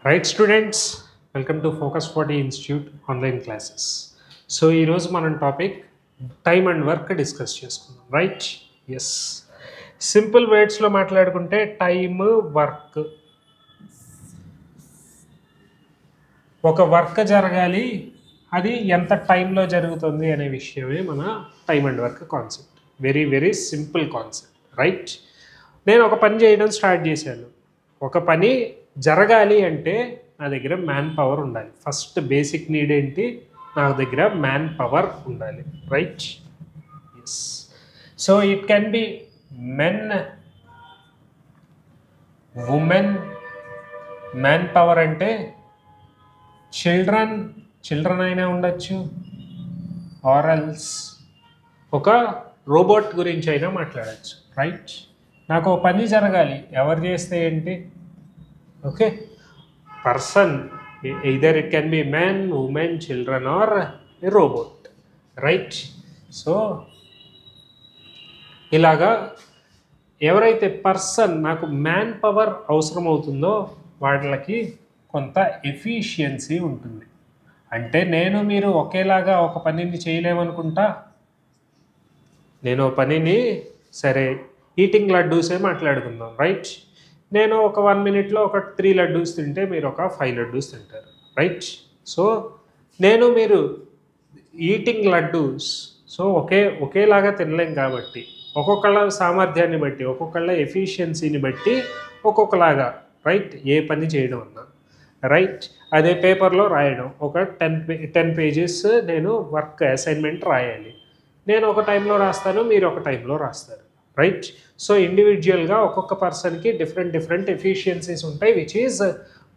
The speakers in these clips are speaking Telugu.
Right students, welcome to focus 40 institute online classes. So ఈరోజు మనం topic time and work discuss చేసుకుందాం. రైట్, ఎస్, సింపుల్ వర్డ్స్లో మాట్లాడుకుంటే టైమ్ వర్క్, ఒక వర్క్ జరగాలి, అది ఎంత టైంలో జరుగుతుంది అనే విషయమే మన time and work concept. Very very simple concept. Right, నేను ఒక పని చేయడం స్టార్ట్ చేశాను. ఒక పని జరగాలి అంటే నా దగ్గర మ్యాన్ పవర్ ఉండాలి. ఫస్ట్ బేసిక్ నీడ్ ఏంటి? నా దగ్గర మ్యాన్ పవర్ ఉండాలి. Right, yes. So it can be men, women. Man power అంటే చిల్డ్రన్ అయినా ఉండొచ్చు, ఆరల్స్ ఒక రోబోట్ గురించి అయినా మాట్లాడచ్చు. రైట్, నాకు ఒక పని జరగాలి, ఎవరు చేస్తే ఏంటి? Okay, person, either it can be man, woman, children or a robot. Right, so ఇలాగా ఎవరైతే పర్సన్ నాకు మ్యాన్ పవర్ అవసరం అవుతుందో వాళ్ళకి కొంత ఎఫిషియన్సీ ఉంటుంది. అంటే మీరు ఒకేలాగా ఒక పనిని చేయలేమనుకుంటా. నేను పనిని సరే ఈటింగ్ లడ్డూసే మాట్లాడుకుందాం. రైట్, నేను ఒక 1 minute ఒక 3 లడ్డూస్ తింటే మీరు ఒక 5 లడ్డూస్ తింటారు. రైట్, సో మీరు ఈటింగ్ లడ్డూస్, సో ఒకేలాగా తినలేం కాబట్టి ఒక్కొక్కళ్ళ సామర్థ్యాన్ని బట్టి, ఒక్కొక్కళ్ళ ఎఫిషియన్సీని బట్టి ఒక్కొక్కలాగా రైట్ ఏ పని చేయడం అన్నా. రైట్, అదే పేపర్లో రాయడం, ఒక 10 pages నేను వర్క్ అసైన్మెంట్ రాయాలి. నేను ఒక టైంలో రాస్తాను, మీరు ఒక టైంలో రాస్తారు. రైట్, సో ఇండివిజువల్గా ఒక్కొక్క పర్సన్కి డిఫరెంట్ ఎఫిషియన్సీస్ ఉంటాయి, విచ్ ఈజ్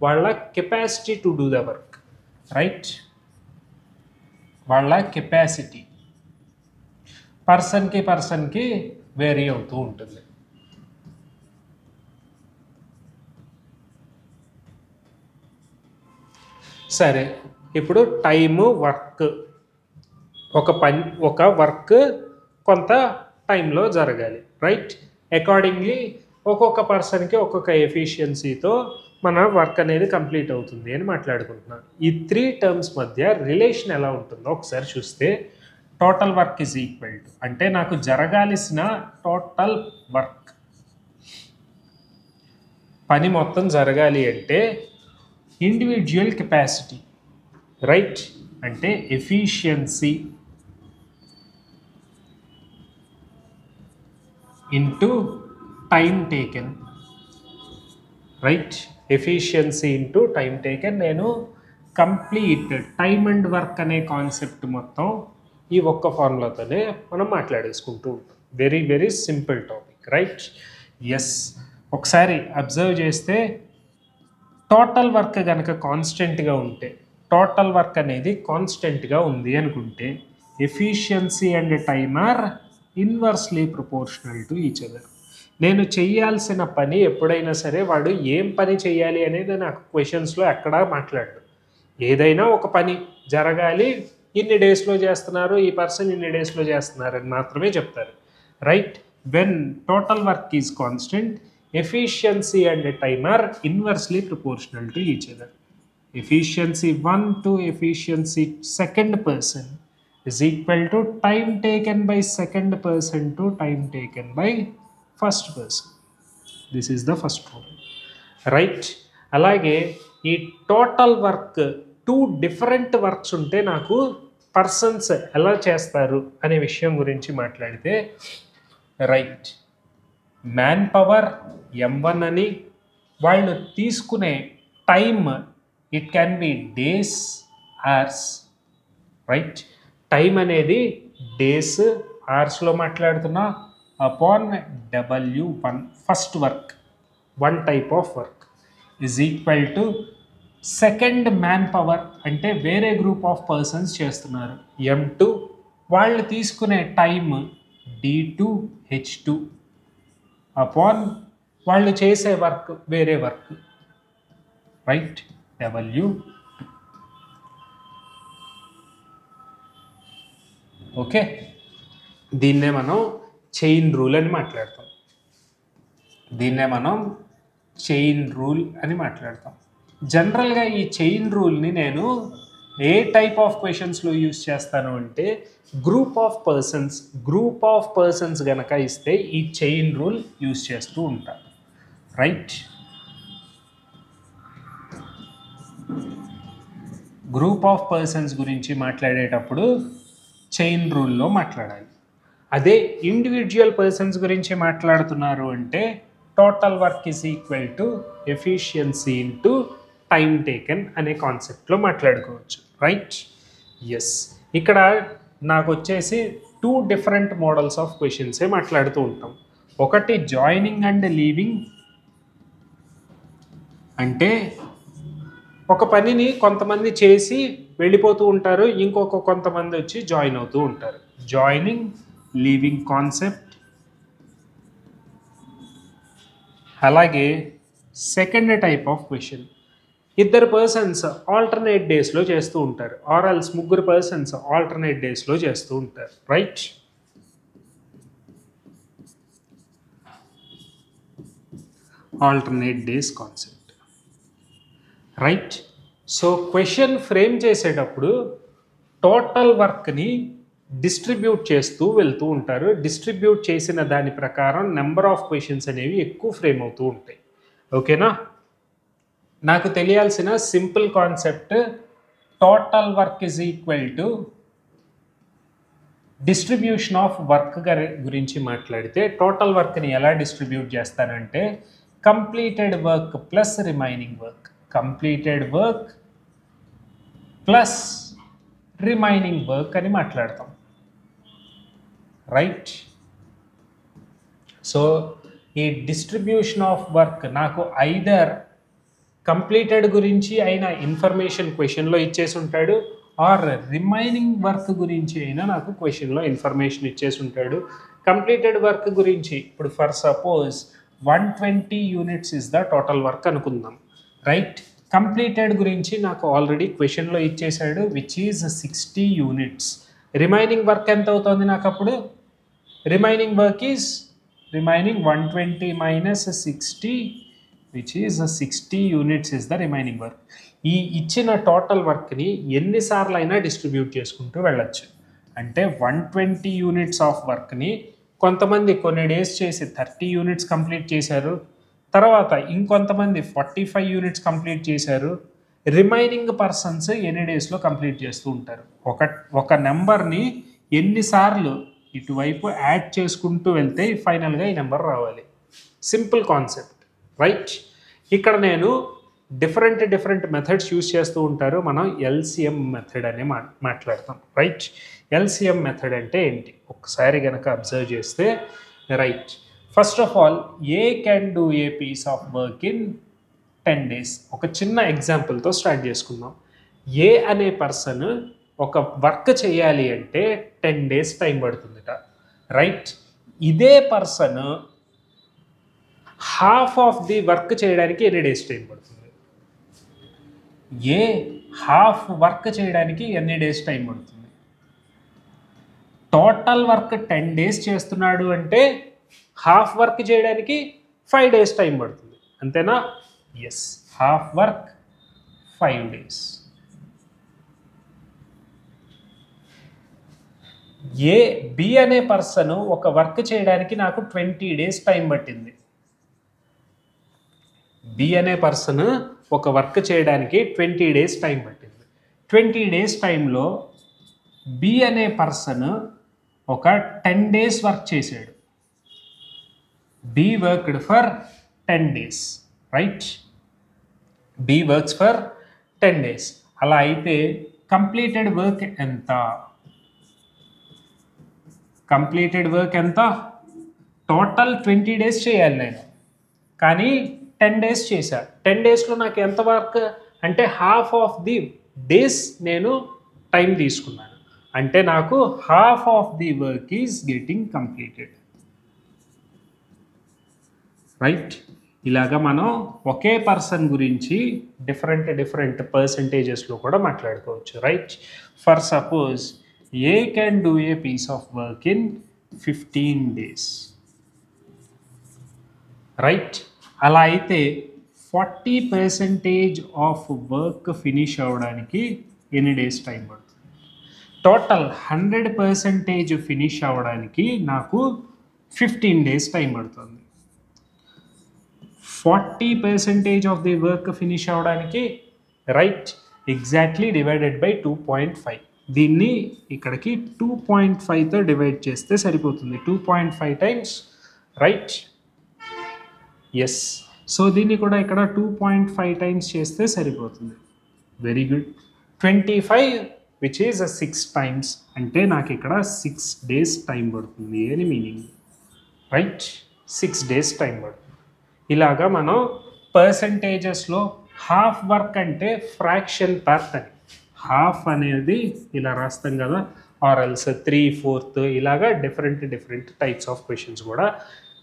వాళ్ళ capacity to do the work. Right, వాళ్ళ కెపాసిటీ పర్సన్కి వేరీ అవుతూ ఉంటుంది. సరే, ఇప్పుడు టైము వర్క్, ఒక వర్క్ కొంత టైంలో జరగాలి. రైట్, అకార్డింగ్లీ ఒక్కొక్క పర్సన్కి ఒక్కొక్క ఎఫిషియన్సీతో మన వర్క్ అనేది కంప్లీట్ అవుతుంది అని మాట్లాడుకుంటున్నాను. ఈ 3 terms మధ్య రిలేషన్ ఎలా ఉంటుందో ఒకసారి చూస్తే, total work is equal to, అంటే నాకు జరగాల్సిన టోటల్ వర్క్, పని మొత్తం జరగాలి అంటే ఇండివిజువల్ కెపాసిటీ. రైట్, అంటే efficiency into time taken. Right, efficiency into time taken. నేను కంప్లీట్ టైమ్ అండ్ వర్క్ అనే కాన్సెప్ట్ మొత్తం ఈ ఒక్క ఫార్ములాతోనే మనం మాట్లాడేసుకుంటూ ఉంటాం. Very very simple topic. Right, yes. ఒకసారి అబ్జర్వ్ చేస్తే టోటల్ వర్క్ కనుక కాన్స్టెంట్గా ఉంటే, టోటల్ వర్క్ అనేది కాన్స్టెంట్గా ఉంది అనుకుంటే, efficiency and time are inversely proportional to each other. నేను చేయాల్సిన పని ఎప్పుడైనా సరే, వాడు ఏం పని చేయాలి అనేది నాకు క్వశ్చన్స్లో ఎక్కడా మాట్లాడు. ఏదైనా ఒక పని జరగాలి, ఇన్ని డేస్లో చేస్తున్నారు, ఈ పర్సన్ ఇన్ని డేస్లో చేస్తున్నారు అని మాత్రమే చెప్తారు. Right, when total work is constant, efficiency and time are inversely proportional to each other. Efficiency 1 to efficiency second person is equal to time taken by second person to time taken by first person. This is the first rule. Right, అలాగే ఈ టోటల్ వర్క్ 2 different వర్క్స్ ఉంటే నాకు పర్సన్స్ ఎలా చేస్తారు అనే విషయం గురించి మాట్లాడితే, రైట్, మ్యాన్ పవర్ M1 అని, వాళ్ళు తీసుకునే time it can be days, hours. Right, time అనేది డేస్, అవర్స్లో మాట్లాడుతున్నా. Upon W1 first work, 1 type of work is equal to second man power, అంటే వేరే గ్రూప్ ఆఫ్ పర్సన్స్ చేస్తున్నారు, M2. వాళ్ళు తీసుకునే టైమ్ D2 H2 అపాన్ వాళ్ళు చేసే వర్క్ వేరే వర్క్. Right, W. ఓకే, దీన్నే మనం చైన్ రూల్ అని మాట్లాడతాం. జనరల్గా ఈ చైన్ రూల్ని నేను ఏ టైప్ ఆఫ్ క్వశ్చన్స్లో యూజ్ చేస్తాను అంటే గ్రూప్ ఆఫ్ పర్సన్స్ గనక ఇస్తే ఈ చైన్ రూల్ యూజ్ చేస్తూ ఉంటాను, రైట్? గ్రూప్ ఆఫ్ పర్సన్స్ గురించి మాట్లాడేటప్పుడు చైన్ రూల్లో మాట్లాడాలి. అదే ఇండివిజువల్ పర్సన్స్ గురించి మాట్లాడుతున్నారు అంటే total work is equal to efficiency into time taken అనే కాన్సెప్ట్లో మాట్లాడుకోవచ్చు, రైట్? ఎస్, ఇక్కడ నాకు వచ్చేసి 2 డిఫరెంట్ మోడల్స్ ఆఫ్ క్వశ్చన్సే మాట్లాడుతూ ఉంటాం. ఒకటి జాయినింగ్ అండ్ లీవింగ్, అంటే ఒక పనిని కొంతమంది చేసి వెళ్ళిపోతూ ఉంటారు, ఇంకొక కొంతమంది వచ్చి జాయిన్ అవుతూ ఉంటారు. Joining leaving concept. అలాగే సెకండ్ టైప్ ఆఫ్ క్వశ్చన్, ఇద్దరు పర్సన్స్ ఆల్టర్నేట్ డేస్లో చేస్తూ ఉంటారు, ఆర్ఎల్స్ ముగ్గురు పర్సన్స్ ఆల్టర్నేట్ డేస్లో చేస్తూ ఉంటారు, right? Alternate days concept, right? So question frame చేసేటప్పుడు టోటల్ వర్క్ని డిస్ట్రిబ్యూట్ చేస్తూ వెళ్తూ ఉంటారు. డిస్ట్రిబ్యూట్ చేసిన దాని ప్రకారం నెంబర్ ఆఫ్ క్వశ్చన్స్ అనేవి ఎక్కువ ఫ్రేమ్ అవుతూ ఉంటాయి. ఓకేనా? నాకు తెలియాల్సిన simple concept, total work is equal to distribution of work గురించి మాట్లాడితే టోటల్ వర్క్ని ఎలా డిస్ట్రిబ్యూట్ చేస్తానంటే completed work plus remaining work, completed work plus remaining work అని మాట్లాడతాం, రైట్? సో ఈ డిస్ట్రిబ్యూషన్ ఆఫ్ వర్క్ నాకు ఐదర్ కంప్లీటెడ్ గురించి అయినా ఇన్ఫర్మేషన్ క్వశ్చన్లో ఇచ్చేసి ఉంటాడు, ఆర్ రిమైనింగ్ వర్క్ గురించి అయినా నాకు క్వశ్చన్లో ఇన్ఫర్మేషన్ ఇచ్చేసి ఉంటాడు. కంప్లీటెడ్ వర్క్ గురించి ఇప్పుడు for suppose 120 units is the total work అనుకుందాం, రైట్? కంప్లీటెడ్ గురించి నాకు ఆల్రెడీ క్వశ్చన్లో ఇచ్చేసాడు, which is 60 units. Remaining work ఎంత అవుతుంది నాకు అప్పుడు? Remaining work is remaining 120 minus 60, which is 60 units is the remaining work. ఈ ఇచ్చిన టోటల్ వర్క్ని ఎన్నిసార్లు అయినా డిస్ట్రిబ్యూట్ చేసుకుంటూ వెళ్ళచ్చు. అంటే 120 యూనిట్స్ ఆఫ్ వర్క్ని కొంతమంది కొన్ని డేస్ చేసి 30 యూనిట్స్ కంప్లీట్ చేశారు, తర్వాత ఇంకొంతమంది 45 యూనిట్స్ కంప్లీట్ చేశారు. రిమైనింగ్ పర్సన్స్ ఎన్ని డేస్లో కంప్లీట్ చేస్తూ ఉంటారు. ఒక నెంబర్ని ఎన్నిసార్లు ఇటువైపు యాడ్ చేసుకుంటూ వెళ్తే ఫైనల్గా ఈ నెంబర్ రావాలి. Simple concept, right? ఇక్కడ నేను డిఫరెంట్ మెథడ్స్ యూజ్ చేస్తూ ఉంటారు. మనం ఎల్సిఎం మెథడ్ అనే మాట్లాడతాం, రైట్? ఎల్సిఎం మెథడ్ అంటే ఏంటి ఒక్కసారి కనుక అబ్జర్వ్ చేస్తే, right, first of all A can do a piece of work in 10 days. ఒక చిన్న ఎగ్జాంపుల్తో స్టార్ట్ చేసుకుందాం. ఏ అనే పర్సన్ ఒక వర్క్ చేయాలి అంటే 10 days టైం పడుతుందిట, రైట్? ఇదే person half of the work చేయడానికి ఎన్ని డేస్ టైం పడుతుంది? ఏ హాఫ్ వర్క్ చేయడానికి ఎన్ని డేస్ టైం పడుతుంది? టోటల్ వర్క్ 10 days చేస్తున్నాడు అంటే హాఫ్ వర్క్ చేయడానికి 5 days టైం పడుతుంది, అంతేనా? Yes, half work 5 days. B అనే పర్సన్ ఒక వర్క్ చేయడానికి నాకు 20 days టైం పట్టింది. బి అనే పర్సన్ ఒక వర్క్ చేయడానికి 20 days టైం పట్టింది. 20 days టైంలో బి అనే పర్సన్ ఒక 10 days వర్క్ చేశాడు. B worked for 10 days, right? B works for 10 days. అలా అయితే కంప్లీటెడ్ వర్క్ ఎంత? కంప్లీటెడ్ వర్క్ ఎంత? టోటల్ 20 days చేయాలి నేను, కానీ 10 days చేశా. 10 daysలో నాకు ఎంత వర్క్ అంటే హాఫ్ ఆఫ్ ది డేస్ నేను టైం తీసుకున్నాను, అంటే నాకు half of the work is getting completed, right? ఇలాగా మనం ఒకే పర్సన్ గురించి డిఫరెంట్ పర్సంటేజెస్లో కూడా మాట్లాడుకోవచ్చు, right? For suppose A can do a piece of work in 15 days, right? అలా అయితే 40% ఆఫ్ వర్క్ ఫినిష్ అవ్వడానికి ఎన్ని డేస్ టైం పడుతుంది? టోటల్ 100% ఫినిష్ అవ్వడానికి నాకు 15 డేస్ టైం పడుతుంది. 40% ఆఫ్ ది వర్క్ ఫినిష్ అవ్వడానికి రైట్ ఎగ్జాక్ట్లీ డివైడెడ్ బై 2.5. దీన్ని ఇక్కడికి 2.5తో డివైడ్ చేస్తే సరిపోతుంది. 2.5 టైమ్స్ రైట్. ఎస్, సో దీన్ని కూడా ఇక్కడ 2.5 టైమ్స్ చేస్తే సరిపోతుంది. Very good. 25 which is 6 times అంటే నాకు ఇక్కడ 6 డేస్ టైం పడుతుంది అని మీనింగ్. రైట్, 6 డేస్ టైం పడుతుంది. ఇలాగా మనం పర్సంటేజెస్లో హాఫ్ వర్క్ అంటే ఫ్రాక్షన్ పార్ట్ అని, హాఫ్ అనేది ఇలా రాస్తాం కదా, ఆర్ ఎల్స్ 3/4 ఇలాగా డిఫరెంట్ టైప్స్ ఆఫ్ క్వశ్చన్స్ కూడా.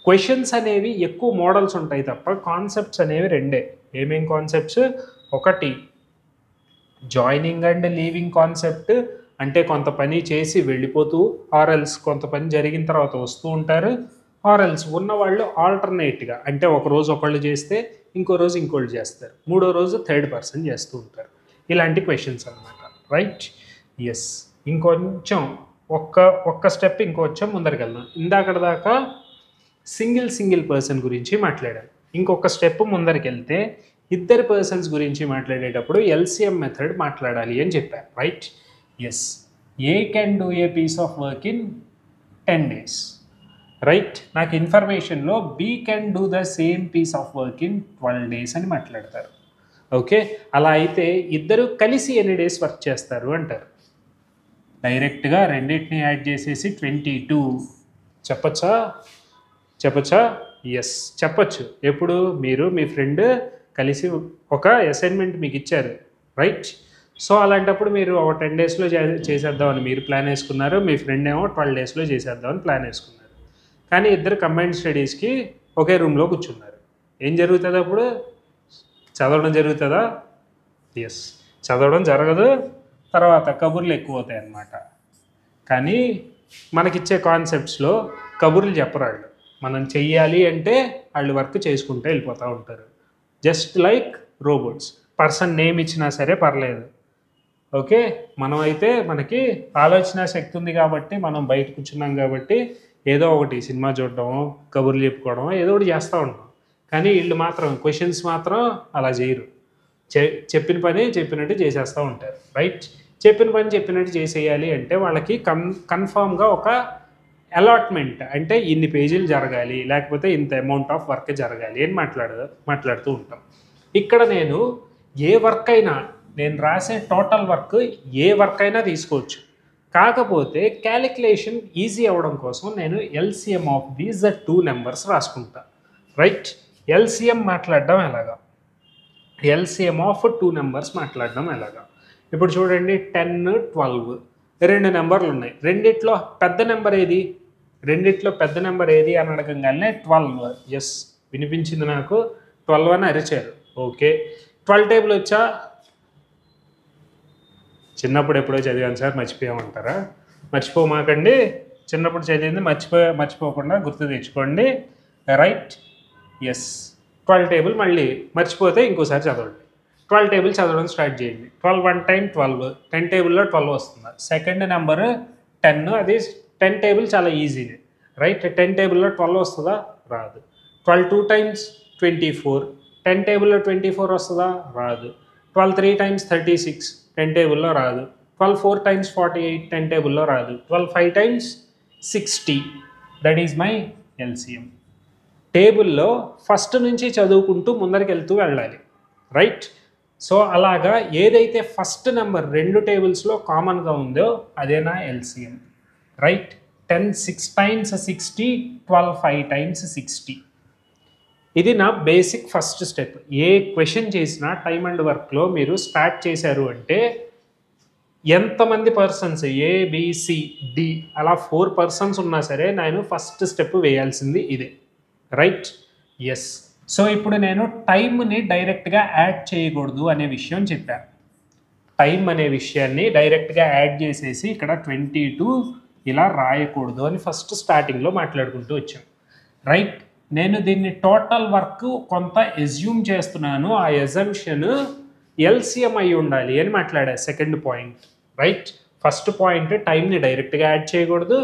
క్వశ్చన్స్ అనేవి ఎక్కువ మోడల్స్ ఉంటాయి తప్ప కాన్సెప్ట్స్ అనేవి రెండే. ఏమేం కాన్సెప్ట్స్? ఒకటి జాయినింగ్ అండ్ లీవింగ్ కాన్సెప్ట్, అంటే కొంత పని చేసి వెళ్ళిపోతూ, ఆర్ఎల్స్ కొంత పని జరిగిన తర్వాత వస్తూ ఉంటారు, ఆర్ఎల్స్ ఉన్నవాళ్ళు ఆల్టర్నేట్గా అంటే ఒక రోజు ఒకళ్ళు చేస్తే ఇంకో రోజు ఇంకోళ్ళు చేస్తారు, మూడో రోజు థర్డ్ పర్సన్ చేస్తూ ఉంటారు. ఇలాంటి క్వశ్చన్స్ అనమాట. రైట్. ఎస్, ఇంకొంచెం ఒక్క స్టెప్ ఇంకొంచెం ముందరికెళ్దాం. ఇందాక దాకా సింగిల్ పర్సన్ గురించి మాట్లాడాను. ఇంకొక స్టెప్ ముందరికెళ్తే ఇద్దరు పర్సన్స్ గురించి మాట్లాడేటప్పుడు ఎల్సిఎం మెథడ్ మాట్లాడాలి అని చెప్పారు. Right. Yes, A can do a piece of work in 10 days. Right. నాకు ఇన్ఫర్మేషన్లో B can do the same piece of work in 12 days అని మాట్లాడతారు. ఓకే, అలా అయితే ఇద్దరు కలిసి ఎన్ని డేస్ వర్క్ చేస్తారు అంటారు. డైరెక్ట్గా రెండింటిని యాడ్ చేసేసి 22 చెప్పచ్చా? ఎస్, చెప్పచ్చు. ఎప్పుడు మీరు మీ ఫ్రెండ్ కలిసి ఒక అసైన్మెంట్ మీకు ఇచ్చారు. రైట్. సో అలాంటప్పుడు మీరు ఒక 10 daysలో చేసేద్దామని మీరు ప్లాన్ వేసుకున్నారు, మీ ఫ్రెండ్ ఏమో 12 daysలో చేసేద్దామని ప్లాన్ వేసుకున్నారు. కానీ ఇద్దరు కంబైన్డ్ స్టడీస్కి ఒకే రూమ్లో కూర్చున్నారు. ఏం జరుగుతుంది అప్పుడు? చదవడం జరుగుతుందా? ఎస్, చదవడం జరగదు. తర్వాత కబుర్లు ఎక్కువ అవుతాయి అన్నమాట. కానీ మనకిచ్చే కాన్సెప్ట్స్లో కబుర్లు చెప్పరాళ్ళు. మనం చెయ్యాలి అంటే వాళ్ళు వర్క్ చేసుకుంటూ వెళ్ళిపోతూ ఉంటారు. Just like robots. Person name ఇచ్చినా సరే పర్లేదు. ఓకే, మనం అయితే మనకి ఆలోచన శక్తి ఉంది కాబట్టి మనం బయట కూర్చున్నాం కాబట్టి ఏదో ఒకటి సినిమా చూడడం, కబుర్లు చెప్పుకోవడం, ఏదో ఒకటి చేస్తూ ఉంటాం. కానీ వీళ్ళు మాత్రం క్వశ్చన్స్ మాత్రం అలా చేయరు. చెప్పిన పని చెప్పినట్టు చేసేస్తూ ఉంటారు. రైట్. చెప్పిన పని చెప్పినట్టు చేసేయాలి అంటే వాళ్ళకి కన్ఫామ్గా ఒక అలాట్మెంట్, అంటే ఇన్ని పేజీలు జరగాలి, లేకపోతే ఇంత అమౌంట్ ఆఫ్ వర్క్ జరగాలి అని మాట్లాడుతూ ఉంటాం. ఇక్కడ నేను ఏ వర్క్ అయినా, నేను రాసే టోటల్ వర్క్ ఏ వర్క్ అయినా తీసుకోవచ్చు. కాకపోతే క్యాలిక్యులేషన్ ఈజీ అవ్వడం కోసం నేను ఎల్సిఎం ఆఫ్ దీస్ 2 నెంబర్స్ రాసుకుంటా. రైట్. ఎల్సిఎం మాట్లాడడం ఎలాగా? ఎల్సిఎం ఆఫ్ 2 నెంబర్స్ మాట్లాడడం ఎలాగా? ఇప్పుడు చూడండి, 10, 12 2 నెంబర్లు ఉన్నాయి. రెండిట్లో పెద్ద నెంబర్ ఏది అని అడగంగానే 12. ఎస్, వినిపించింది నాకు. 12 అని అరిచారు. ఓకే, 12 టేబుల్ వచ్చా? చిన్నప్పుడు ఎప్పుడో చదివాను సార్, మర్చిపోయామంటారా? మర్చిపోమాకండి. చిన్నప్పుడు చదివింది మర్చిపోకుండా గుర్తు తెచ్చుకోండి. రైట్. ఎస్, 12 టేబుల్ మళ్ళీ మర్చిపోతే ఇంకోసారి చదవండి. 12 టేబుల్ చదవడం స్టార్ట్ చేయండి. 12 1 time 12, 10 టేబుల్లో 12 వస్తుంది. సెకండ్ నెంబర్ 10, అది 10 టేబుల్ చాలా ఈజీనే. రైట్. 10 టేబుల్లో 12 వస్తుందా? రాదు. 12 2 times 24, 10 టేబుల్లో 24 వస్తుందా? రాదు. 12 3 times 36, 10 టేబుల్లో రాదు. 12 4 times 48, 10 టేబుల్లో రాదు. 12 5 times 60, that is my LCM. టేబుల్లో ఫస్ట్ నుంచి చదువుకుంటూ ముందరికి వెళ్తూ వెళ్ళాలి. రైట్. సో అలాగా ఏదైతే ఫస్ట్ నెంబర్ 2 టేబుల్స్లో కామన్గా ఉందో అదే నా ఎల్సిఎం. రైట్. 10 6 times 60, 12 5 times 60. ఇది నా బేసిక్ ఫస్ట్ స్టెప్. ఏ క్వశ్చన్ చేసినా టైమ్ అండ్ వర్క్లో మీరు స్టార్ట్ చేశారు అంటే ఎంతమంది పర్సన్స్, ABCD అలా 4 persons ఉన్నా సరే నేను ఫస్ట్ స్టెప్ వేయాల్సింది ఇదే. రైట్. ఎస్, సో ఇప్పుడు నేను టైంని డైరెక్ట్గా యాడ్ చేయకూడదు అనే విషయం చెప్పాను. టైం అనే విషయాన్ని డైరెక్ట్గా యాడ్ చేసేసి ఇక్కడ 22 ఇలా రాయకూడదు అని ఫస్ట్ స్టార్టింగ్లో మాట్లాడుకుంటూ వచ్చాం. రైట్. నేను దీన్ని టోటల్ వర్క్ కొంత ఎజ్యూమ్ చేస్తున్నాను, ఆ ఎజంప్షన్ ఎల్సిఎం అయి ఉండాలి అని మాట్లాడా. Second point, right. First point టైంని డైరెక్ట్గా యాడ్ చేయకూడదు.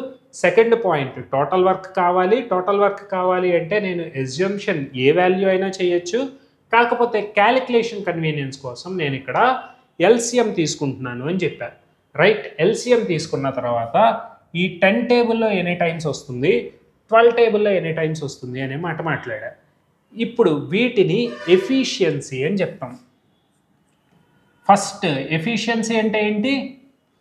సెకండ్ పాయింట్ టోటల్ వర్క్ కావాలి. టోటల్ వర్క్ కావాలి అంటే నేను ఎజ్యూమ్షన్ ఏ వాల్యూ అయినా చేయొచ్చు, కాకపోతే క్యాలిక్యులేషన్ కన్వీనియన్స్ కోసం నేను ఇక్కడ ఎల్సిఎం తీసుకుంటున్నాను అని చెప్పాను, రైట్. ఎల్సిఎం తీసుకున్న తర్వాత ఈ 10 టేబుల్లో ఎనీ టైమ్స్ వస్తుంది, 12 టేబుల్లో ఎనీ టైమ్స్ వస్తుంది అనే మాట మాట్లాడా. ఇప్పుడు వీటిని ఎఫిషియన్సీ అని చెప్తాం. ఫస్ట్ ఎఫిషియన్సీ అంటే ఏంటి?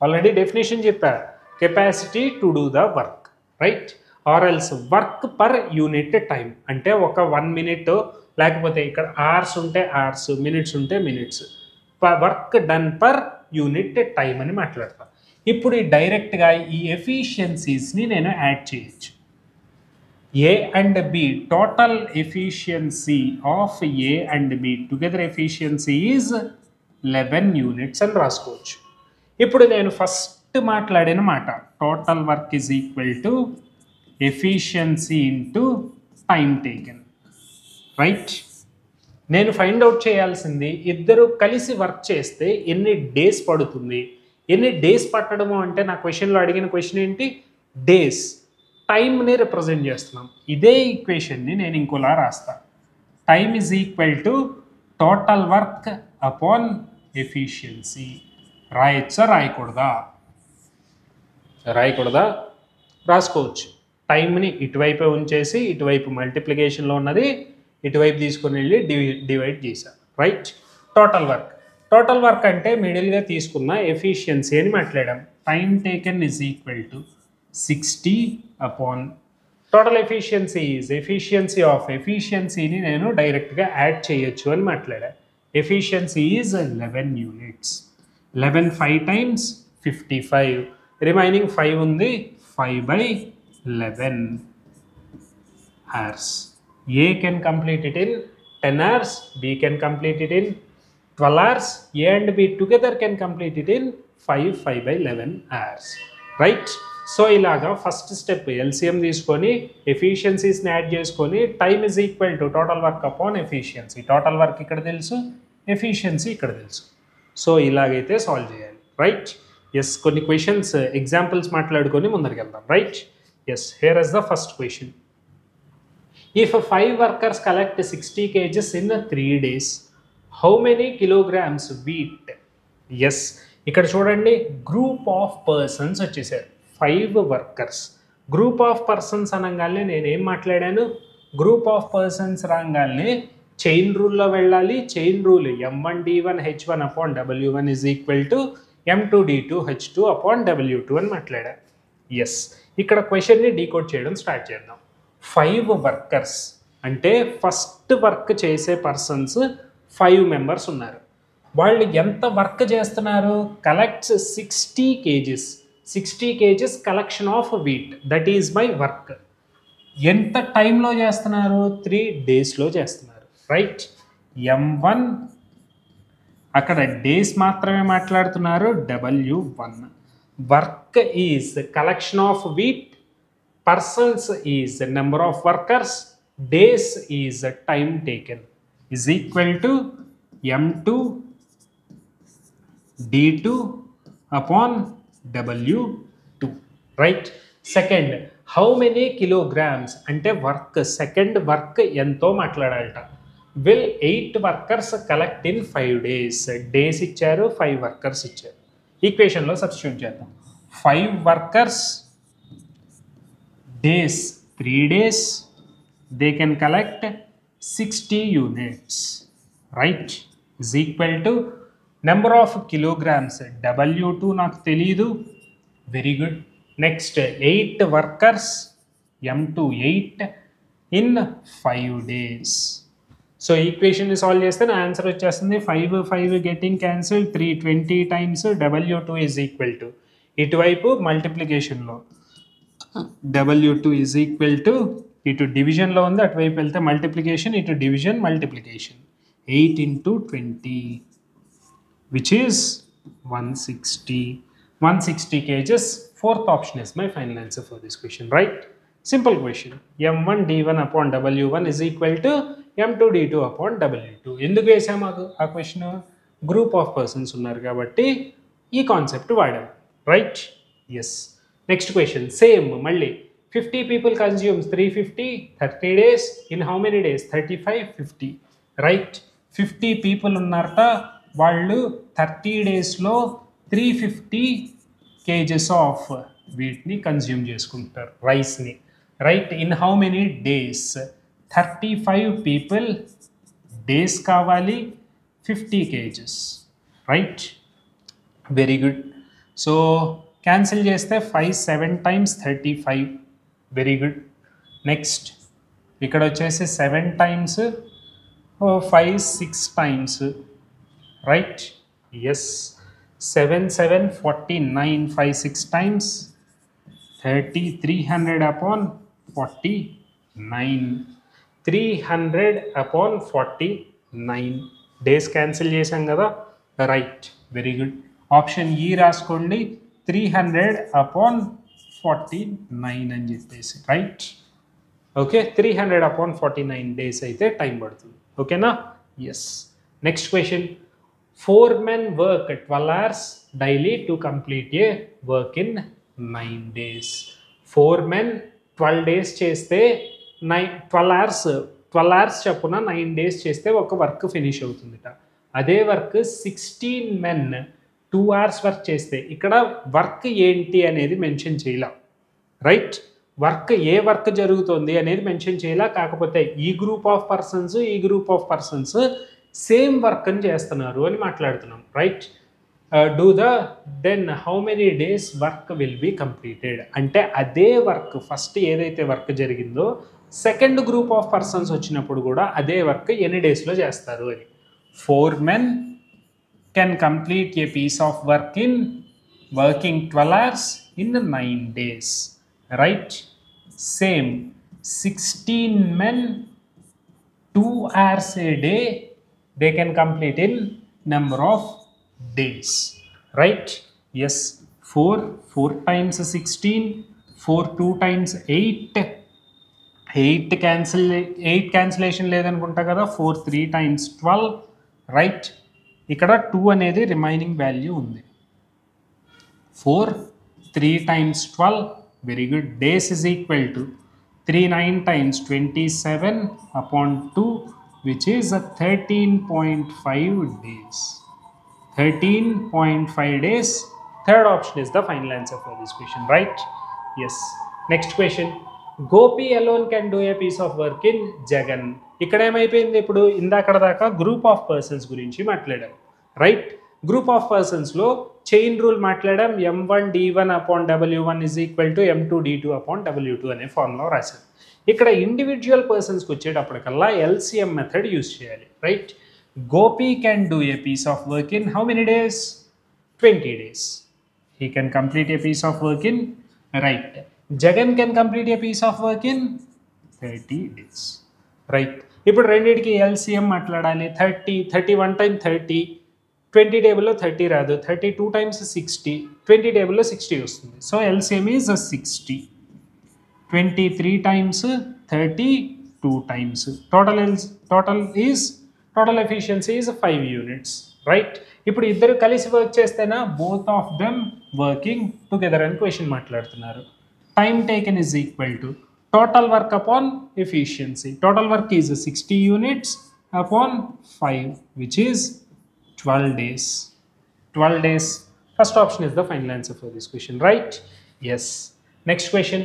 ఆల్రెడీ డెఫినేషన్ చెప్పా, capacity to do the work, right. Or else work per unit time, అంటే ఒక 1 మినిట్, లేకపోతే ఇక్కడ అవర్స్ ఉంటే అవర్స్, మినిట్స్ ఉంటే minutes, work done per unit time అని మాట్లాడతాం. ఇప్పుడు ఈ డైరెక్ట్గా ఈ ఎఫిషియన్సీస్ని నేను యాడ్ చేయొచ్చు. A and B, total efficiency of A and B together efficiency is 11 units అని రాసుకోవచ్చు. ఇప్పుడు నేను ఫస్ట్ మాట్లాడిన మాట total work is equal to efficiency into time taken, right. నేను ఫైండ్ అవుట్ చేయాల్సింది ఇద్దరు కలిసి వర్క్ చేస్తే ఎన్ని డేస్ పడుతుంది. ఎన్ని డేస్ పట్టడము అంటే నా క్వశ్చన్లో అడిగిన క్వశ్చన్ ఏంటి? డేస్. టైంని రిప్రజెంట్ చేస్తున్నాం. ఇదే ఈక్వేషన్ని నేను ఇంకోలా రాస్తా. Time is equal to total work upon efficiency. రాయొచ్చా రాయకూడదా? రాయకూడదా? రాసుకోవచ్చు. టైంని ఇటువైపే ఉంచేసి ఇటువైపు మల్టిప్లికేషన్లో ఉన్నది ఇటువైపు తీసుకొని వెళ్ళి డివైడ్ చేశాను, right. Total work, total work అంటే మిడిల్గా తీసుకున్న ఎఫిషియన్సీ అని మాట్లాడాం. Time taken is equal to 60 upon total efficiency is efficiency of ఎఫిషియన్సీని నేను డైరెక్ట్గా యాడ్ చేయొచ్చు అని మాట్లాడా. Efficiency is 11 units. 11 5 times 55, remaining 5 ఉంది, 5/11 hours. A can complete it in 10 hours, B can complete it in 12 hours, A and B together can complete it in 5/11 hours, right. So ఇలాగా ఫస్ట్ స్టెప్ ఎల్సిఎం తీసుకొని ఎఫిషియన్సీస్ని యాడ్ చేసుకొని time is equal to total work upon efficiency. Total work ఇక్కడ తెలుసు, ఎఫిషియన్సీ ఇక్కడ తెలుసు. సో ఇలాగైతే సాల్వ్ చేయాలి, రైట్. ఎస్, కొన్ని క్వశ్చన్స్ ఎగ్జాంపుల్స్ మాట్లాడుకొని ముందరికి వెళ్దాం, right. Yes, here is the first question. If 5 workers collect 60 kgs in 3 days, how many kilograms wheat? Yes, ఇక్కడ చూడండి గ్రూప్ ఆఫ్ పర్సన్స్ వచ్చేసారు, 5 వర్కర్స్. గ్రూప్ ఆఫ్ పర్సన్స్ అనగానే నేను ఏం మాట్లాడాను? గ్రూప్ ఆఫ్ పర్సన్స్ రాగానే చైన్ రూల్లో వెళ్ళాలి. Chain rule M1D1H1 upon W1 is equal to M2D2H2 upon W2 అని మాట్లాడా. ఎస్, ఇక్కడ క్వశ్చన్ని డీకోడ్ చేయడం స్టార్ట్ చేద్దాం. 5 వర్కర్స్ అంటే ఫస్ట్ వర్క్ చేసే పర్సన్స్ 5 మెంబర్స్ ఉన్నారు. వాళ్ళు ఎంత వర్క్ చేస్తున్నారు? Collects 60 kgs. 60 kgs collection of wheat, that is my work. ఎంత టైంలో చేస్తున్నారు? 3 డేస్లో చేస్తున్నారు, రైట్. M1 అక్కడ డేస్ మాత్రమే మాట్లాడుతున్నారు. W1 work is collection of wheat, persons is the number of workers, days is the time taken, is equal to M2 D2 upon W2, right. Second, how many kilograms అంటే వర్క్, సెకండ్ వర్క్ ఎంతో మాట్లాడాలట. will 8 workers collect in 5 days? Days ఇచ్చారు, 5 వర్కర్స్ ఇచ్చారు. ఈక్వేషన్లో సబ్స్టిట్యూట్ చేద్దాం. 5 workers, days 3 days, they can collect 60 units, right, is equal to number of kilograms W2 నాకు తెలీదు, very good. Next 8 workers, M2 8 in 5 days. So equation solve చేస్తే నా ఆన్సర్ వచ్చేస్తుంది 5 5 getting cancel, 320 times W2 is equal to ఇటువైపు మల్టిప్లికేషన్లో W2 ఈజ్ ఈక్వల్ టు ఇటు డివిజన్లో ఉంది, అటువైపు వెళ్తే మల్టిప్లికేషన్, ఇటు division multiplication, 8 into 20 which is 160 kgs. Fourth option is my final answer for this question, right. Simple question. m1 d1 upon w1 is equal to m2 d2 upon w2. ఎందుకు వేసాము ఆ క్వశ్చన్? గ్రూప్ ఆఫ్ పర్సన్స్ ఉన్నారు కాబట్టి ఈ కాన్సెప్ట్ వాడాం, right? Yes. Next question same మళ్ళీ 50 people consumes 350 30 days. In how many days? 35 50, right? 50 people ఉన్నారట, వాళ్ళు 30 daysలో 350 kgs ఆఫ్ వీటిని కన్జ్యూమ్ చేసుకుంటారు, రైస్ని, right? In how many days? 35 people days కావాలి, 50 kgs, right? Very good. So cancel చేస్తే 5 7 times 35, వెరీ గుడ్. నెక్స్ట్ ఇక్కడ వచ్చేసి 7 times 5 6 times, right? Yes. 7 7 49, 5 6 times 30, 300 upon 49, 300 upon 49 days cancel చేసాం కదా, రైట్? Very good. ఆప్షన్ ఈ రాసుకోండి, 300 upon 49 అని చెప్పేసి, రైట్? ఓకే, 300 upon 49 డేస్ అయితే టైం పడుతుంది, ఓకేనా? Yes. Next question, 4 men work 12 hours daily to complete a work in 9 days. 4 men 12 days చేస్తే 12 hours చెప్పున 9 days చేస్తే ఒక వర్క్ ఫినిష్ అవుతుందిట. అదే వర్క్ 16 men 2 hours వర్క్ చేస్తే, ఇక్కడ వర్క్ ఏంటి అనేది మెన్షన్ చేయాల, రైట్? వర్క్ ఏ వర్క్ జరుగుతుంది అనేది మెన్షన్ చేయాల. కాకపోతే ఈ group of persons same work అని చేస్తున్నారు అని మాట్లాడుతున్నాం, right? Then how many days work will be completed అంటే అదే వర్క్ ఫస్ట్ ఏదైతే వర్క్ జరిగిందో సెకండ్ గ్రూప్ ఆఫ్ పర్సన్స్ వచ్చినప్పుడు కూడా అదే వర్క్ ఎన్ని డేస్లో చేస్తారు అని. 4 men can complete a piece of work in working 12 hours in 9 days, right? Same, 16 men 2 hours a day they can complete in number of days, right? Yes. 4 times 16, 4 2 times 8, 8 cancellation లేదనుకుంటా కదా, 4 3 times 12, రైట్? ఇక్కడ 2 అనేది రిమైనింగ్ వాల్యూ ఉంది. 4 3 times 12, very good. Days is equal to 3 9 times 27 upon 2 which is a 13.5 days. 13.5 days. Third option is the final answer for this question, right? Yes. Next question. Gopi alone can do a piece of work in Jagan. ఇక్కడ ఏమైపోయింది, ఇప్పుడు ఇందాకడ దాకా గ్రూప్ ఆఫ్ పర్సన్స్ గురించి మాట్లాడాం, రైట్? గ్రూప్ ఆఫ్ పర్సన్స్లో చైన్ రూల్ మాట్లాడాం. m1 d1 upon w1 is equal to m2 d2 upon w2 అనే ఫార్ములా రాశాం. ఇక్కడ ఇండివిజువల్ పర్సన్స్కి వచ్చేటప్పటికల్లా LCM మెథడ్ యూజ్ చేయాలి, right? Gopi can do a piece of work in how many days? 20 days. He can complete a piece of work in, right? Jagan can complete a piece of work in 30 days, right? ఇప్పుడు రెండింటికి LCM మాట్లాడాలి. 31 times 30, 20 టేబుల్లో 30 రాదు, 32 times 60, 20 టేబుల్లో 60 వస్తుంది. So LCM is 60. 23 times 30, 2 times. Total efficiency is 5 units, right? ఇప్పుడు ఇద్దరు కలిసి వర్క్ చేస్తేనా both of them working together అని క్వశ్చన్ మాట్లాడుతున్నారు. Time taken is equal to total work upon efficiency. Total work is 60 units upon 5 which is 12 days. 12 days. First option is the final answer for this question, right? Yes. Next question.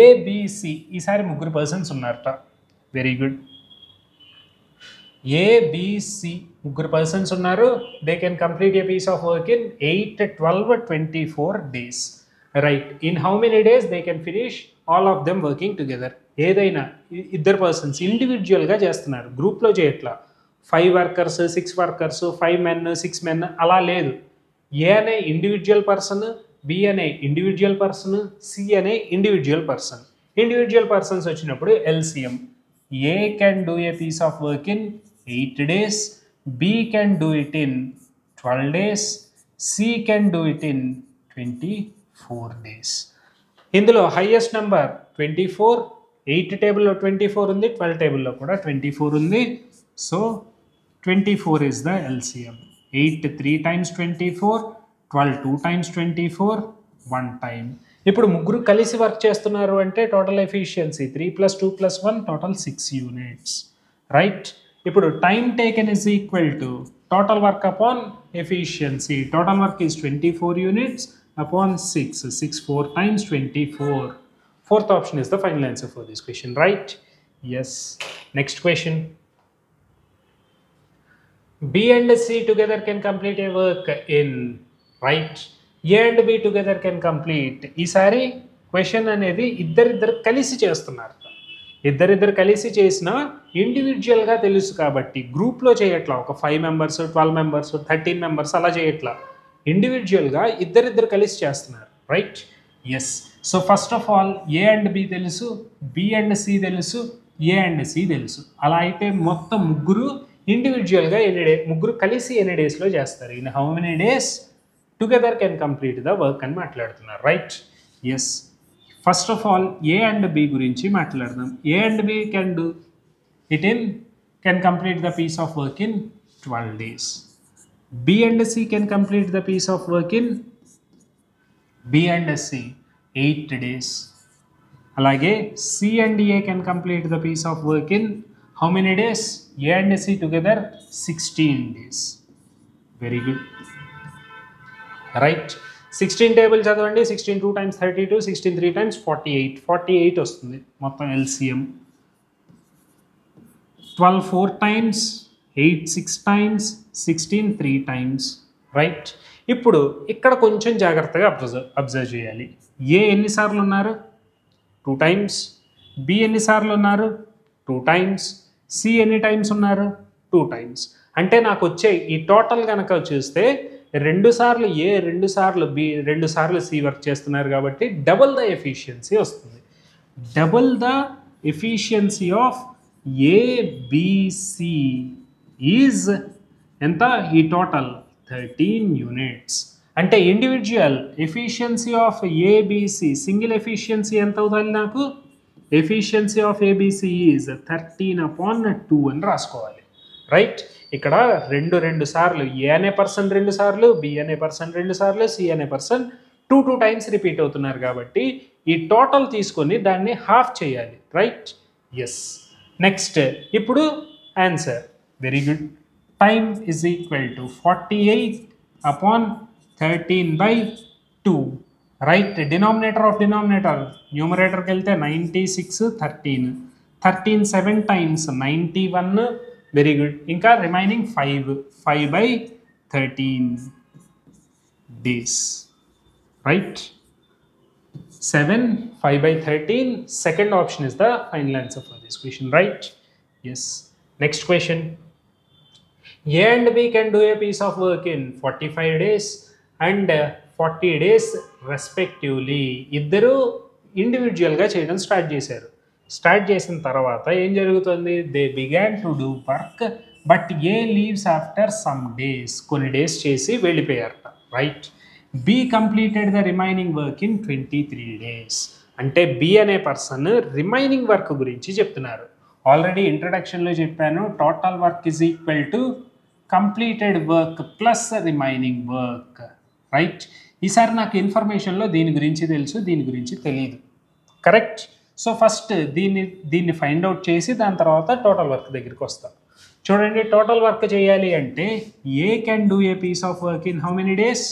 A, B, C. ఈసారి ముగ్గురు పర్సన్స్ ఉన్నారట. Very good. A, B, C ముగ్గురు పర్సన్స్ ఉన్నారు. They can complete a piece of work in 8, 12, 24 days. Right. In how many days they can finish all of them working together? ఏదైనా ఇద్దరు పర్సన్స్ ఇండివిజువల్గా చేస్తున్నారు, గ్రూప్లో చేయట్లా. 5 workers 6 workers 5 men 6 men అలా లేదు. ఏ అనే ఇండివిజువల్ పర్సన్, బి అనే ఇండివిజువల్ పర్సన్, సి అనే ఇండివిజువల్ పర్సన్. ఇండివిజువల్ పర్సన్స్ వచ్చినప్పుడు LCM. A can do a piece of work in 8 days, B can do it in 12 days, C can do it in 24 days. ఇందులో హైయెస్ట్ నెంబర్ 24, 8 టేబుల్లో 24 ఉంది, 12 టేబుల్లో కూడా 24 ఉంది. So 24 is the LCM. 8 3 times 24, 12 2 times 24, 1 time. ఇప్పుడు ముగ్గురు కలిసి వర్క్ చేస్తున్నారు అంటే total efficiency 3 + 2 + 1 total 6 units, right? ఇప్పుడు time taken is equal to total work upon efficiency. Total work is 24 units upon 6. 6 4 times 24. Fourth option is the final answer for this question, right? Yes. Next question. B and C together can complete a work in, right? A and B together can complete. ఈసారి క్వశ్చన్ అనేది ఇద్దరిద్దరు కలిసి చేస్తున్నారు. ఇద్దరిద్దరు కలిసి చేసిన ఇండివిజువల్గా తెలుసు కాబట్టి గ్రూప్లో చేయట్లా. ఒక 5 మెంబర్స్ 12 మెంబర్స్ 13 మెంబర్స్ అలా చేయట్లా. ఇండివిజువల్గా ఇద్దరిద్దరు కలిసి చేస్తున్నారు, right? Yes. So first of all A and B తెలుసు, బి అండ్ సి తెలుసు, ఏ అండ్ సి తెలుసు. అలా అయితే మొత్తం ముగ్గురు ఇండివిజువల్గా ముగ్గురు కలిసి ఎన్ని డేస్లో చేస్తారు? In how many days together can complete the work అని మాట్లాడుతున్నారు, right? Yes. First of all A and B గురించి మాట్లాడదాం. A and B can complete the piece of work in 12 days. B and C can complete the piece of work in 8 days. అలాగే C and A can complete the piece of work in how many days? A and C together 16 days. Very good. Right. 16 table చదవండి. 16 2 times 32, 16 3 times 48. 48 వస్తుంది మొత్తం LCM. 12 4 times, 8 6 times, 16 3 times, right? ఇప్పుడు ఇక్కడ కొంచెం జాగ్రత్తగా అబ్జర్వ్ చేయాలి. ఏ ఎన్నిసార్లు ఉన్నారు? 2 times. బి ఎన్నిసార్లు ఉన్నారు? 2 times. సి ఎన్ని టైమ్స్ ఉన్నారు? 2 times. అంటే నాకు వచ్చే ఈ టోటల్ కనుక చూస్తే 2 సార్లు ఏ, 2 సార్లు బి, 2 సార్లు సి వర్క్ చేస్తున్నారు కాబట్టి డబుల్ ద ఎఫిషియన్సీ వస్తుంది. Double the efficiency of ABC is ఎంత? ఈ టోటల్ 13 యూనిట్స్. అంటే individual efficiency of ABC single efficiency ఎంత అవుతుంది నాకు? ఎఫిషియన్సీ ఆఫ్ ఏబిసి ఈజ్ 13/2 అని రాసుకోవాలి, రైట్? ఇక్కడ 2 సార్లు ఏ అనే పర్సన్ 2 సార్లు, బి అనే పర్సన్ 2 సార్లు, సి అనే పర్సన్ 2 times రిపీట్ అవుతున్నారు కాబట్టి ఈ టోటల్ తీసుకొని దాన్ని హాఫ్ చేయాలి, రైట్? ఎస్. నెక్స్ట్ ఇప్పుడు answer. Very good. Time is equal to 48/13/2, right? Denominator of denominator న్యూమరేటర్కి వెళ్తే 96 13 13 7 times 91. Very good. ఇంకా remaining 5/13 days, right? 7 5/13. Second option is the final answer for this question, right? Yes. Next question. A and B can do a piece of work in 45 days and 40 days respectively. ఇద్దరు ఇండివిజువల్గా చేయడం స్టార్ట్ చేశారు. స్టార్ట్ చేసిన తర్వాత ఏం జరుగుతుంది? They began to do work but A leaves after some days. కొన్ని డేస్ చేసి వెళ్ళిపోయారట, right? B completed the remaining work in 23 days. అంటే బి అనే పర్సన్ రిమైనింగ్ వర్క్ గురించి చెప్తున్నారు. ఆల్రెడీ ఇంట్రడక్షన్లో చెప్పాను, total work is equal to completed work plus remaining work, right? ఈసారి నాకు ఇన్ఫర్మేషన్లో దీని గురించి తెలుసు, దీని గురించి తెలియదు, కరెక్ట్? సో ఫస్ట్ దీన్ని ఫైండ్ అవుట్ చేసి దాని తర్వాత టోటల్ వర్క్ దగ్గరికి వస్తాం. చూడండి, టోటల్ వర్క్ చేయాలి అంటే A can do a piece of work in how many days?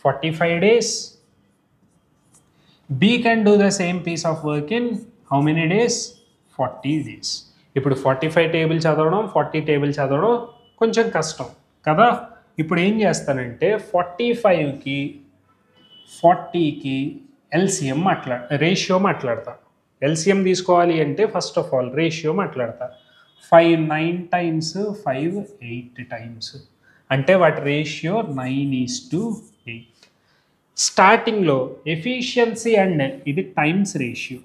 45 days. B can do the same piece of work in how many days? 40 days. ఇప్పుడు 45 టేబుల్ చదవడం 40 టేబుల్ చదవడం కొంచెం కష్టం కదా. ఇప్పుడు ఏం చేస్తానంటే 45కి 40కి LCM రేషియో మాట్లాడతా. LCM తీసుకోవాలి అంటే ఫస్ట్ ఆఫ్ ఆల్ రేషియో మాట్లాడతా. 5 9 times, 5 8 times. అంటే వాటి రేషియో 9:8. స్టార్టింగ్లో ఎఫిషియన్సీ అండ్ ఇది times ratio.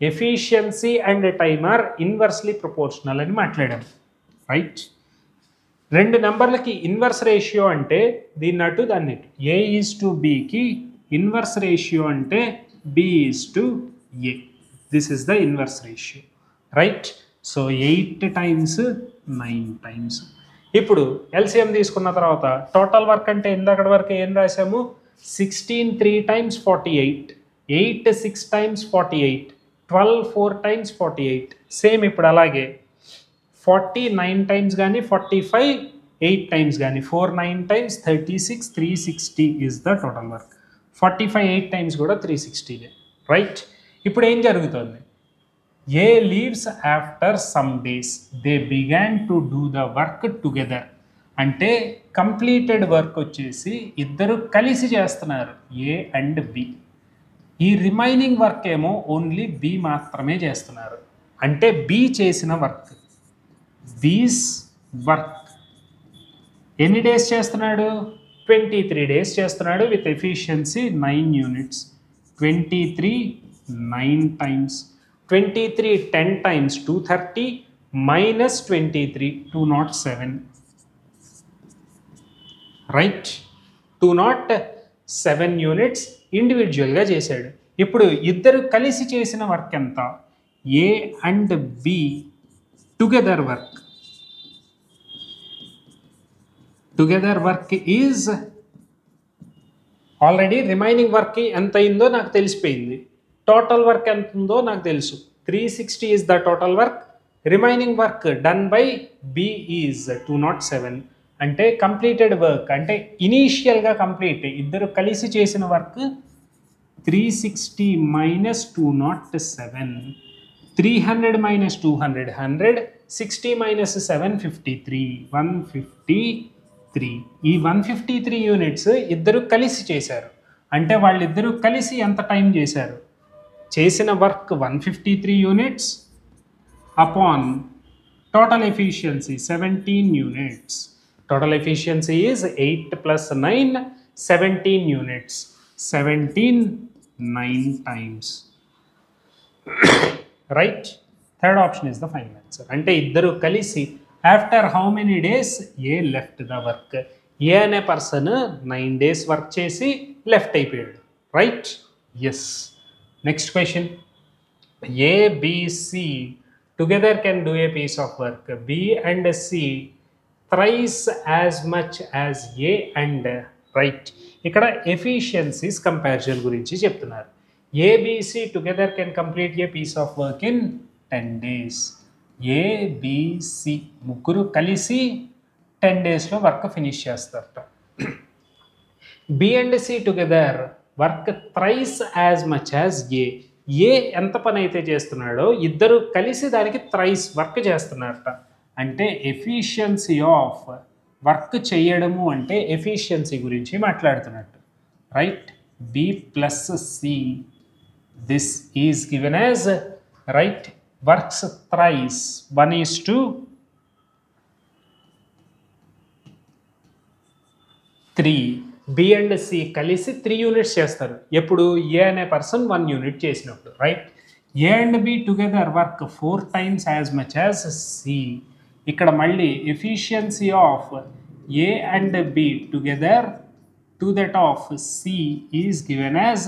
Efficiency and time are inversely proportional అని మాట్లాడాం, రైట్? 2 నెంబర్లకి ఇన్వర్స్ రేషియో అంటే దీన్ని అటు దాన్ని ఇటు. A/Bకి ఇన్వర్స్ రేషియో అంటే B/A. This is the inverse ratio, right? So 8 times 9 times. ఇప్పుడు ఎల్సిఎం తీసుకున్న తర్వాత టోటల్ వర్క్ అంటే ఇందాకటి వరకు ఏం రాసాము? 16 3 టైమ్స్ 48, 8 6 టైమ్స్ 48, 12 4 టైమ్స్ 48. సేమ్ ఇప్పుడు అలాగే 49 టైమ్స్ కానీ 45 8 టైమ్స్ కానీ 4 9 times 36 360 is the total work. 45 8 times కూడా 360, రైట్? ఇప్పుడు ఏం జరుగుతుంది? A leaves after some days they began to do the work together. అంటే కంప్లీటెడ్ వర్క్ వచ్చేసి ఇద్దరు కలిసి చేస్తున్నారు, ఏ అండ్ బి. ఈ రిమైనింగ్ వర్క్ ఏమో ఓన్లీ బి మాత్రమే చేస్తున్నారు. అంటే బి చేసిన వర్క్, బీస్ వర్క్ ఎన్ని డేస్ చేస్తున్నాడు? 23 డేస్ చేస్తున్నాడు with efficiency 9 units. 23 9 times, 23 10 times 230 minus 23 207, right? 207 units ఇండివిజువల్గా చేశాడు. ఇప్పుడు ఇద్దరు కలిసి చేసిన వర్క్ ఎంత? A and B together work. Together work is already remaining work ఎంత అయిందో నాకు తెలిసిపోయింది. టోటల్ వర్క్ ఎంత ఉందో నాకు తెలుసు. 360 is the total work. Remaining work done by B is 207. అంటే కంప్లీటెడ్ వర్క్ అంటే ఇనీషియల్గా కంప్లీట్ ఇద్దరు కలిసి చేసిన వర్క్ 360 మైనస్ 207, 300 మైనస్ 200 100, 60 మైనస్ 7 53, 153. ఈ 153 యూనిట్స్ ఇద్దరు కలిసి చేశారు. అంటే వాళ్ళిద్దరూ కలిసి ఎంత టైం చేశారు? చేసిన work 153 units upon total efficiency 17 units. Total efficiency is 8 plus 9 17 units. 17 9 times, right? Third option is the final answer. అంటే ఇద్దరు కలిసి after how many days A left the work. A అనే పర్సన్ 9 డేస్ వర్క్ చేసి లెఫ్ట్ అయిపోయాడు, right? Yes. Next question. A B C together can do a piece of work. B and C thrice as much as A and right. ఇక్కడ ఎఫిషియన్సీస్ కంపారిజన్ గురించి చెప్తున్నారు. A B C together can complete a piece of work in 10 days. A B C ముగ్గురు కలిసి 10 daysలో వర్క్ ఫినిష్ చేస్తారట. B and C together work thrice as much as A. A ఎంత పని అయితే చేస్తున్నాడో ఇద్దరు కలిసి దానికి థ్రైస్ వర్క్ చేస్తున్నారట. అంటే ఎఫిషియన్సీ ఆఫ్ వర్క్ చేయడము అంటే ఎఫిషియన్సీ గురించి మాట్లాడుతున్నట్టు, right? B plus C this is given as, right, works thrice 1:3. B and C కలిసి 3 యూనిట్స్ చేస్తారు. ఎప్పుడు? ఏ అనే పర్సన్ 1 యూనిట్ చేసినప్పుడు, right? A and B together work 4 times as much as C. ఇక్కడ మళ్ళీ efficiency of A and B together to that of C is given as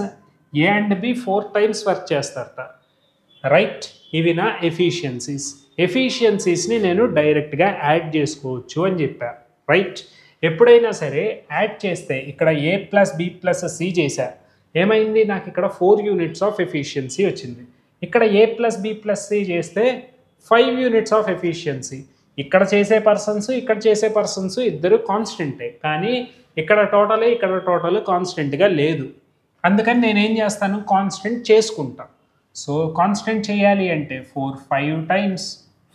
A and B 4 times work చేస్తారట, రైట్? ఇవి నా ఎఫిషియన్సీస్. ఎఫిషియన్సీస్ని నేను డైరెక్ట్గా యాడ్ చేసుకోవచ్చు అని చెప్పా, రైట్? ఎప్పుడైనా సరే యాడ్ చేస్తే ఇక్కడ ఏ ప్లస్ బి ప్లస్ సి చేశా, ఏమైంది? నాకు ఇక్కడ 4 యూనిట్స్ ఆఫ్ ఎఫిషియన్సీ వచ్చింది. ఇక్కడ ఏ ప్లస్ బి ప్లస్ సి చేస్తే 5 యూనిట్స్ ఆఫ్ ఎఫిషియన్సీ. ఇక్కడ చేసే పర్సన్స్ ఇక్కడ చేసే పర్సన్స్ ఇద్దరు కాన్స్టెంటే, కానీ ఇక్కడ టోటల్ కాన్స్టెంట్గా లేదు. అందుకని నేనేం చేస్తాను? కాన్స్టెంట్ చేసుకుంటా. సో కాన్స్టెంట్ చేయాలి అంటే 4 5 times,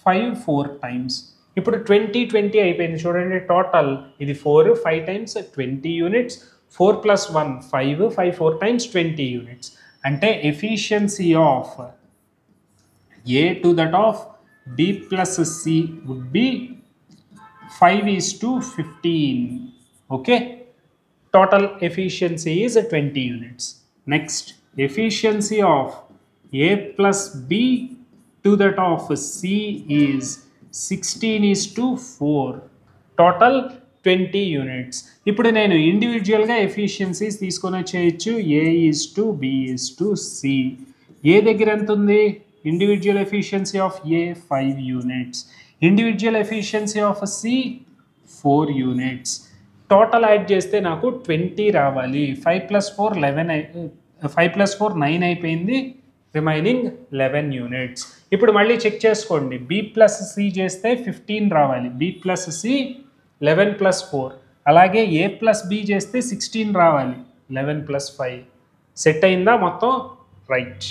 5 4 times. ఇప్పుడు 20 20 అయిపోయింది చూడండి. టోటల్ ఇది 4 5 times 20 యూనిట్స్, 4 + 1 5 5 4 times 20 యూనిట్స్. అంటే efficiency of A to that of B plus C would be 5:15. Okay, total efficiency is 20 units. Next, efficiency of A plus B to that of C is 16:4. Total 20 units. ఇప్పుడు నేను ఇండివిజువల్గా ఎఫిషియన్సీస్ తీసుకొని వచ్చేయచ్చు. A is to B is to C. ఏ దగ్గర ఎంత ఉంది? individual efficiency of A 5 units, individual efficiency of C 4 units. Total add చేస్తే నాకు 20 రావాలి. 5 + 4 11 5 + 4 9 అయిపోయింది, రిమైనింగ్ 11 యూనిట్స్. ఇప్పుడు మళ్ళీ చెక్ చేసుకోండి, B + C చేస్తే 15 రావాలి, B + C 11 + 4, అలాగే A + B చేస్తే 16 రావాలి, 11 + 5. సెట్ అయిందా మొత్తం? Right,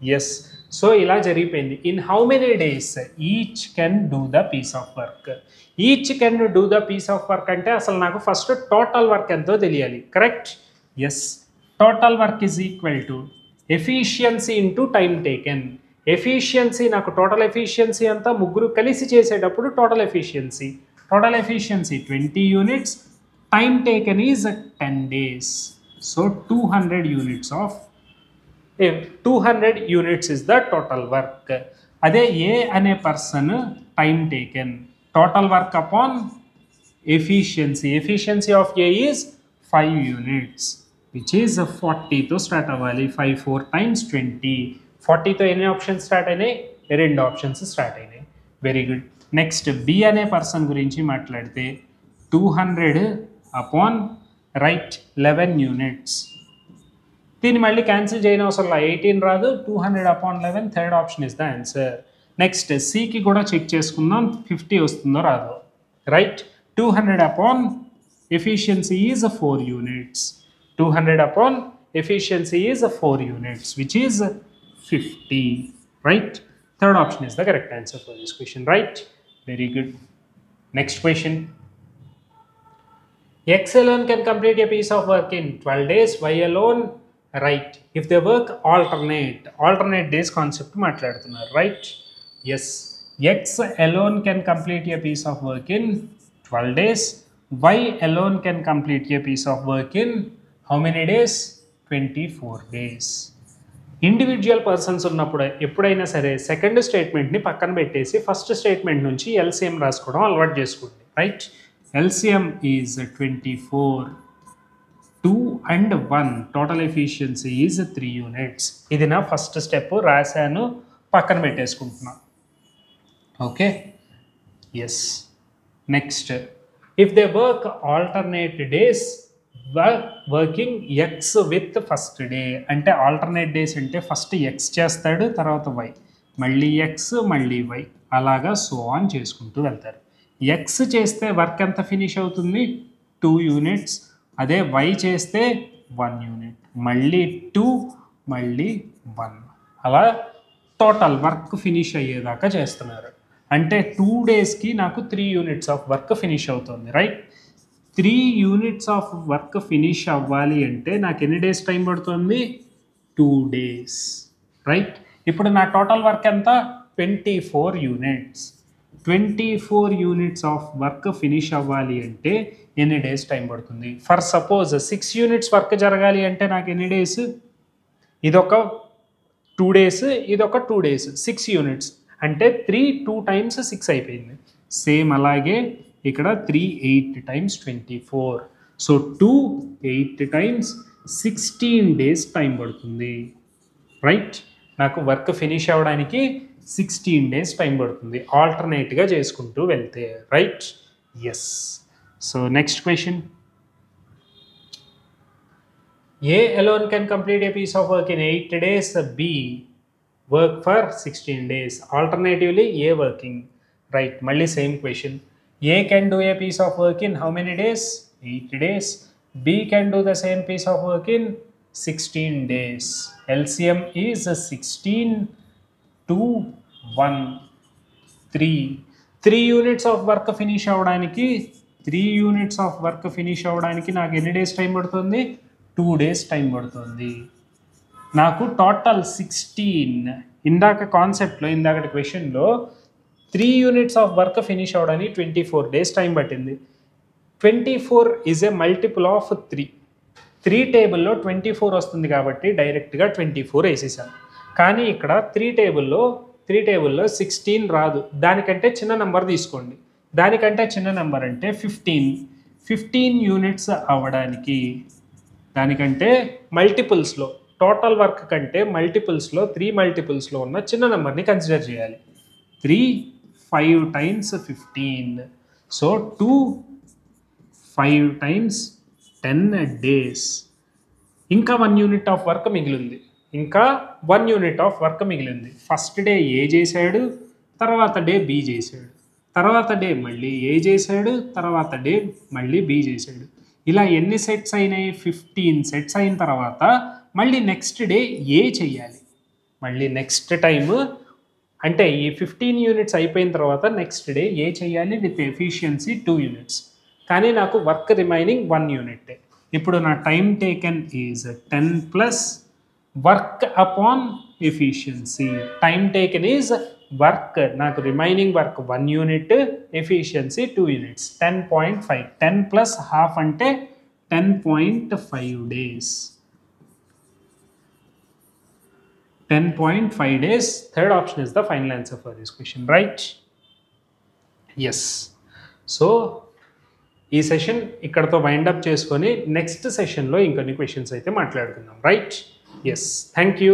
yes. సో ఇలా జరిగిపోయింది. In how many days each can do the piece of work? Each can do the piece of work అంటే అసలు నాకు ఫస్ట్ టోటల్ వర్క్ ఎంతో తెలియాలి, correct? Yes, total work is equal to efficiency into time taken. Efficiency నాకు టోటల్ ఎఫిషియన్సీ అంతా ముగ్గురు కలిసి చేసేటప్పుడు total efficiency 20 units, time taken is 10 days. So 200 units of 200 units is the total work. అదే A అనే person time taken, total work upon efficiency. Efficiency of A is 5 units, which is 40తో స్టార్ట్ అవ్వాలి. 5 4 times 20. 40తో ఎన్ని ఆప్షన్స్ స్టార్ట్ అయినాయి? 2 ఆప్షన్స్ స్టార్ట్ అయినాయి. Very good. నెక్స్ట్ B అనే పర్సన్ గురించి మాట్లాడితే 200 అపాన్ రైట్ 11 units. దీన్ని మళ్ళీ క్యాన్సిల్ చేయని అవసరం, 18 రాదు, 200 upon 11, third option is the answer. Next సికి కూడా చెక్ చేసుకుందాం, 50 వస్తుందో రాదో. Right, 200 upon efficiency is 4 units. 200 upon efficiency is 4 units, which is 50. Right, third option is the correct answer for this question. Right, very good. Next question. X alone can complete a piece of work in 12 days. Y alone, right, if they work alternate days concept మాట్లాడుతున్నారు, right? Yes, X alone can complete a piece of work in 12 days. Y alone can complete a piece of work in how many days? 24 days. Individual persons ఉన్నప్పుడు ఎప్పుడైనా సరే సెకండ్ స్టేట్మెంట్ని పక్కన పెట్టేసి ఫస్ట్ స్టేట్మెంట్ నుంచి ఎల్సిఎం రాసుకోవడం అలవాటు చేసుకోండి, right? LCM is 24, 2 and 1, total efficiency is 3 units. ఇది నా ఫస్ట్ స్టెప్, రాశాను, పక్కన పెట్టేసుకుంటున్నా. Okay, yes. Next, if they work alternate days, working X with first day. అంటే ఆల్టర్నేట్ డేస్ అంటే ఫస్ట్ ఎక్స్ చేస్తాడు, తర్వాత వై, మళ్ళీ ఎక్స్, మళ్ళీ వై, అలాగా సో ఆన్ చేసుకుంటూ వెళ్తారు. ఎక్స్ చేస్తే వర్క్ ఎంత ఫినిష్ అవుతుంది? 2 units. అదే వై చేస్తే 1 unit, మళ్ళీ 2, మళ్ళీ 1, అలా టోటల్ వర్క్ ఫినిష్ అయ్యేదాకా చేస్తున్నారు. అంటే 2 daysకి నాకు 3 units ఆఫ్ వర్క్ ఫినిష్ అవుతుంది, right? 3 units of work finish అవ్వాలి అంటే నాకు ఎన్ని డేస్ టైం పడుతుంది? 2 days, రైట్? ఇప్పుడు నా టోటల్ వర్క్ ఎంత? 24 units. 24 units of work finish అవ్వాలి అంటే ఎన్ని డేస్ టైం పడుతుంది? ఫర్ సపోజ్ 6 units వర్క్ జరగాలి అంటే నాకు ఎన్ని డేస్? ఇదొక 2 days, ఇదొక 2 days, 6 units అంటే 3 2 times 6 అయిపోయింది. సేమ్ అలాగే ఇక్కడ 3 8 times 24, so 2 8 times 16 days time పడుతుంది, రైట్? నాకు వర్క్ ఫినిష్ అవ్వడానికి 16 days టైం పడుతుంది ఆల్టర్నేట్గా చేసుకుంటూ వెళ్తే, right? Yes. So next question. A alone can complete a piece of work in 8 days, B work for 16 days. Alternatively, A working, right? మళ్ళీ same question. A can do a piece of work in how many days? 8 days. B can do the same piece of work in 16 days. LCM is 16, 2, 1, 3. 3 units of work finish అవ్వడానికి 3 units ఆఫ్ వర్క్ ఫినిష్ అవ్వడానికి నాకు ఎన్ని డేస్ టైం పడుతుంది? 2 days టైం పడుతుంది. నాకు టోటల్ 16, ఇందాక కాన్సెప్ట్లో, ఇందాకటి క్వశ్చన్లో 3 units ఆఫ్ వర్క్ ఫినిష్ అవ్వడానికి 24 days టైం పట్టింది. 24 ఈజ్ ఏ మల్టిపుల్ ఆఫ్ 3. 3 టేబుల్లో 24 వస్తుంది కాబట్టి డైరెక్ట్గా 24 వేసేసాను. కానీ ఇక్కడ 3 టేబుల్లో 16 రాదు, దానికంటే చిన్న నెంబర్ తీసుకోండి. దానికంటే చిన్న నెంబర్ అంటే 15 units అవ్వడానికి దానికంటే మల్టిపుల్స్లో టోటల్ వర్క్ కంటే మల్టిపుల్స్లో 3 మల్టిపుల్స్లో ఉన్న చిన్న నెంబర్ని కన్సిడర్ చేయాలి. 3 5 times 15. So 2 5 times 10 days. ఇంకా 1 యూనిట్ ఆఫ్ వర్క్ మిగిలింది. ఫస్ట్ డే ఏ చేశాడు, తర్వాత డే బి చేశాడు, తర్వాత డే మళ్ళీ ఏ చేశాడు, తర్వాత డే మళ్ళీ బి చేశాడు. ఇలా ఎన్ని సెట్స్ అయినాయి? 15 సెట్స్ అయిన తర్వాత మళ్ళీ నెక్స్ట్ డే ఏ చెయ్యాలి. మళ్ళీ నెక్స్ట్ టైము అంటే ఈ 15 యూనిట్స్ అయిపోయిన తర్వాత నెక్స్ట్ డే ఏ చెయ్యాలి విత్ ఎఫిషియన్సీ 2 యూనిట్స్. కానీ నాకు వర్క్ రిమైనింగ్ 1 యూనిట్. ఇప్పుడు నా time taken is 10 plus work upon efficiency. Time taken is work, నాకు remaining work 1 unit, efficiency 2 units. 10.5. 10 plus half అంటే 10.5 days. 10.5 days. Third option is the final answer for this question, right? Yes. So ఈ సెషన్ ఇక్కడతో వైండప్ చేసుకొని నెక్స్ట్ సెషన్లో ఇంకొన్ని క్వశ్చన్స్ అయితే మాట్లాడుకుందాం, రైట్? Yes, thank you.